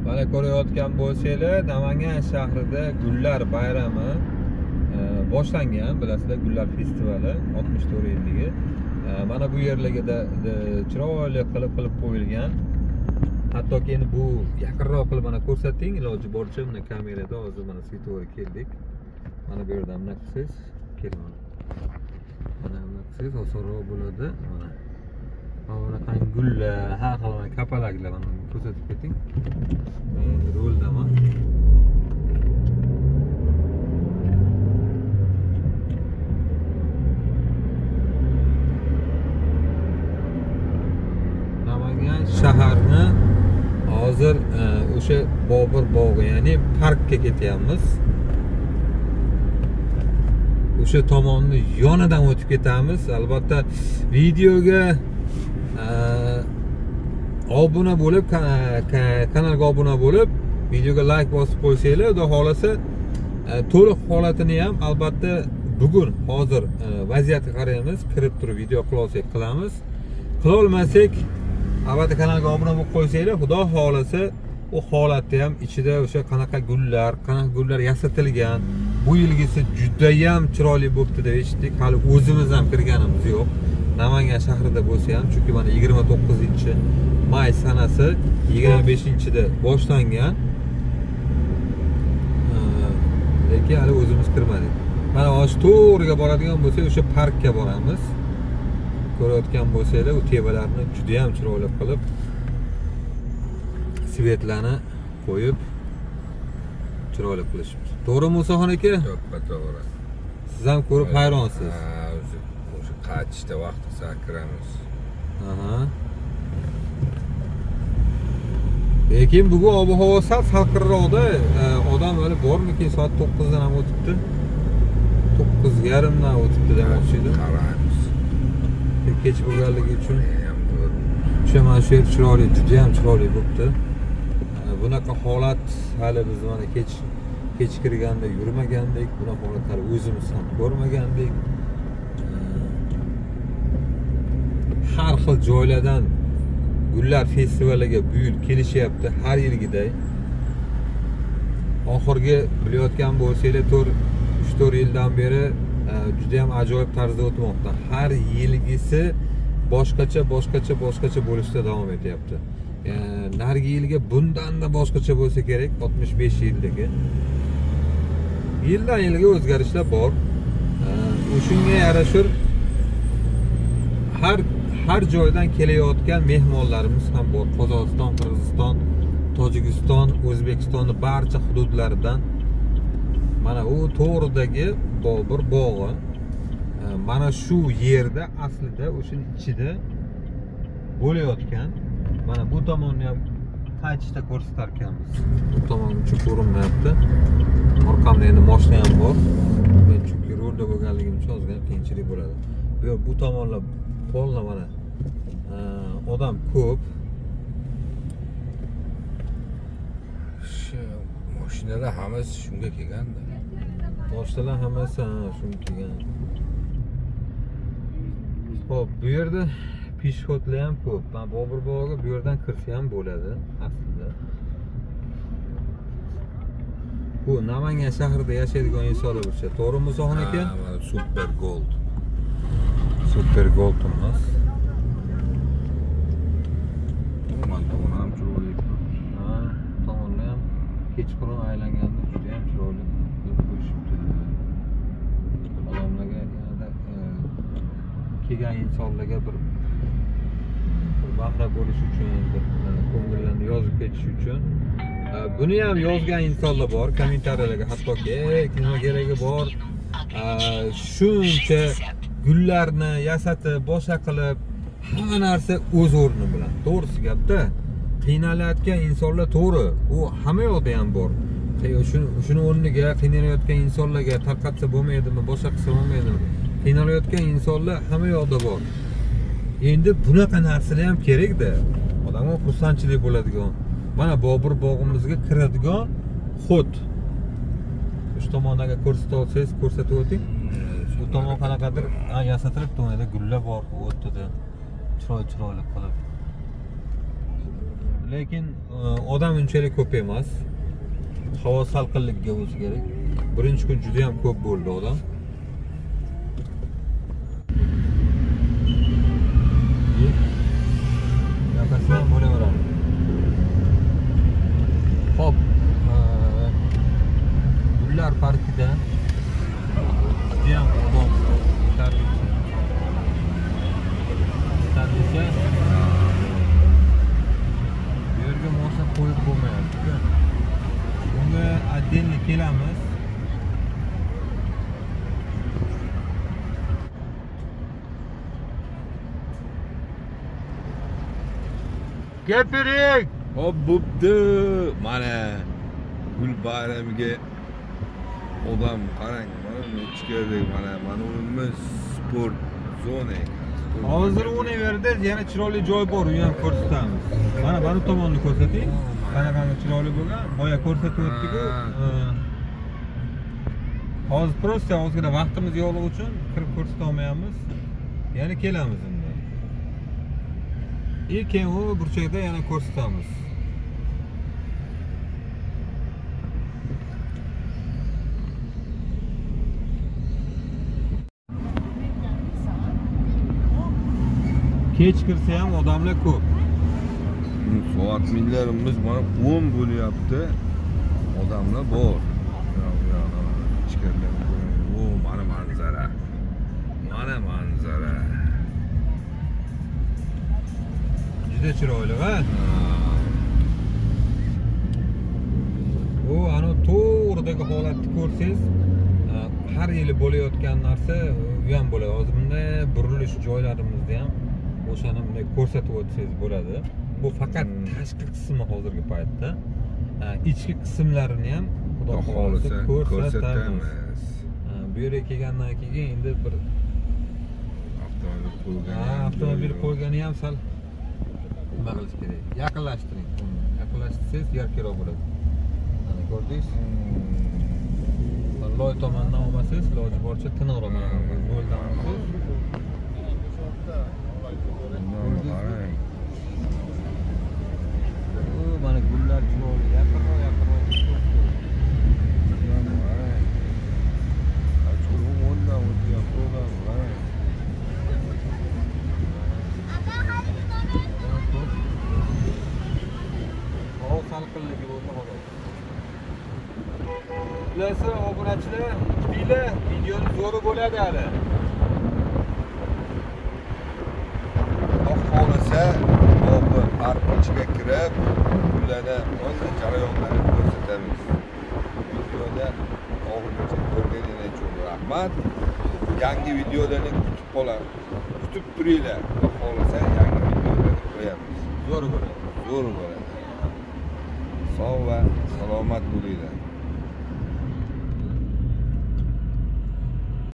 Mana ko'rayotgan bo'lsanglar, Namangan shahrida gullar bayrami boshlangan, bilasizlar, gullar festivali 64 yilligi. Mana bu yerlarga chiroyli qilib qo'yilgan. Hattoki endi bu yaqinroq qilib mana ko'rsating, iloji boricha mana kamerada hozir mana svetoforga keldik. Mana bu yerdan mana qilsangiz, keling. Mana qilsangiz osonroq bo'ladi. Mana qanday gullar, har xil kapalaklar mana ko'rsatib keting. Roldaman. Namangan shaharni hozir o'sha Bobur bog'i, ya'ni parkka ketyapmiz. O'sha tomonni yonidan o'tib ketamiz. Albatta videoga obuna bo'lib, kanalga obuna bo'lib, videoga like bosib qo'ysanglar, xudo xolasa to'liq holatini ham albatta bugun hozir vaziyatga qaraymiz, kirib turib video qila olsak qilamiz. Qila olmasak, albatta kanalga obuna bo'lib qo'ysanglar, xudo xolasa u holatda ham ichida o'sha qanaqa gullar yasatilgan, bu yilgisi juda ham chiroyli bo'pti deb eshitdik. Hali o'zimiz ham kirganimiz yo'q. Namangan shahrida bo'lsa ham, chunki mana 29-may sanasi 25-da boshlangan. Lekin hali o'zimiz kirmadik. Mana hozir to'g'riga boradigan bo'lsak, o'sha parkka boramiz. Ko'rayotgan bo'lsanglar, u tevalarni juda ham chiroyli qilib svetlarni qo'yib chiroyli qilishibdi. To'g'rimi Musoxon aka? To'g'ri. Siz ham ko'rib hayronsiz. O'sha qaytishda vaqtida kiramiz. Lekin bugun ob-havo sal salqinroqda, odam hali bormikin, soat 9 dan ham o'tibdi. 9:30 dan o'tibdi demoqchi edim. Qaraymiz. Kech bo'lganligi uchun o'sha mana shu yer chiroyli, juda ham chiroyli bo'pti. Bunaqa holat hali biz mana kech kirganda yurmagandik, bunaqa holatlar o'zimiz ham ko'rmagandik. Har xil joylardan gullar festivaliga bu yil kelishyapti, har yilgiday. Oxirgi bilayotgan bo'lsanglar 3-4 yildan beri juda ham ajoyib tarzda o'tmoqda. Har yilgisi boshqacha bo'lishda davom etyapti. Nargi yilga bundan-da boshqacha bo'lsa kerak, 65 yildagi. Yildan yilga o'zgarishlar bor. Shunga yarashur har joydan kelayotgan mehmonlarimiz ham bor. Qozog'iston, Qirg'iziston, Tojikiston, O'zbekistonning barcha hududlaridan. Mana u to'g'ridagi Bobur bog'i. Mana shu yerda aslida o'shaning ichida bo'layotgan. Mana bu tomonni ham qaytishda ko'rsatar ekanmiz. Bu tomon uncha ko'rinmayapti. Orqamda endi mashina ham bor. Men chunki yo'lda bo'lganligim uchun ozgina qiyinchilik bo'ladi. Bu tomonlar polna mana odam ko'p. Shu mashinalar hammasi shunga kelganda. Mashinalar hammasi shunga kelgan. Xo'p, bu yerda peshxodlar ham ko'p. Men Bobur bog'iga bu yerdan kirsa ham bo'ladi aslida. Bu Namangan shahrida yashaydigan insonlar bo'lsa, to'g'rimi Musoxon aka? Super Gold. Super Gold emas. Mana tomon ham chiroyli. Tomonlar ham kechqurun aylanganda juda ham chiroyli qilib qo'yishibdi. Odamlarga yanada kelgan insonlarga bir bahra bo'lish uchun, ko'ngillarni yozib ketish uchun. Buni ham yozgan insonlar bor kommentariyalarga, hattoki nima keragi bor, shuncha gullarni yasatib, boshqa qilib, hamma narsa o'z o'rni bilan. To'g'risi gapda, qiynalayotgan insonlar to'g'ri, u hamma yoqda ham bor. Shuni o'rniga qiynalayotgan insonlarga tarqatsa bo'lmaydimi, boshqa qilsa bo'lmaydimi? Qiynalayotgan insonlar hamma yoqda bor. Endi bunaqa narsalar ham kerak-da. Odamga xursandchilik bo'ladigan. Mana Bobur bog'imizga kiradigan xod. Shu tomonga ko'rsatib olsangiz, ko'rsatib o'ting. Bu tomon qanaqadir yasatilib to'nida gullar bor, o'tdi. Chiroyli qilib. lekin odam unchalik ko'p emas. Havo salqinligiga bo'lsa kerak. Birinchi kun juda ham ko'p bo'ldi odam. Yoqasam bo'laveradi. Hop. Gullar parkida juda ham odam tarbiya. Bu yerga mosa qo'yib bo'lmayapti. Bunga отдельно kelamiz. Gapiring! Hop bo'pti. Mana gul bayramiga odam qarang, mana ichkaridagi mana o'rnimiz sport zona ekan. Hozir uni yerda yana chiroyli joy bor, u ham ko'rsatamiz. Mana bu tomonni ko'rsating. Qanaqangi chiroyli bo'lgan, boya ko'rsatib o'tdik-ku. Hozir prosta ozgina vaqtimiz yo'qligi uchun kirib ko'rsata olmayapmiz. Yana kelamiz endi. Keyin u burchakda yana ko'rsatamiz. Kech kirsa ham odamlar ko'p. Soat millarimiz mana 10 bo'lyapti. Odamlar bor. Ichkaridan ko'ring. O, mana manzara. Mana manzara. Juda chiroyli, va? O, ana to'g'ridagi holatni ko'rsangiz, har yili bo'layotgan narsa u ham bo'ladi. Hozir bunday burilish joylarimizda ham o'shani bunday ko'rsatib o'tsangiz bo'ladi. Bu faqat tashqi qismi hozirgi paytda. Ichki qismlarini ham xudo xolasa ko'rsatamiz. Bu yerga kelgandan keyin endi bir avtomobil qo'ygani ham sal nima qilish kerak. Yaqinlashtiring. Yaqinlashtirsangiz yarkroq bo'ladi. Mana ko'rdingiz? Loy tomondan olmasangiz, iloji boricha tiniqroq yo'ldan olsangiz. Mana gullar chiroyli, yaqinroq. Salqinligi bo'lsa xolos. Bilasiz, obunachilar, kutinglar, videoni zo'ri bo'ladi hali. Xohlasa, bu park ichiga kirib, ularni o'z jarayonlarini ko'rsatamiz. Videoda oxirigacha ko'rganingiz uchun rahmat. Yangi videolarni kutib turinglar. Xohlasa yangi videolarni qo'yamiz. Zo'r bo'ladi. Sog' va salomat bo'linglar.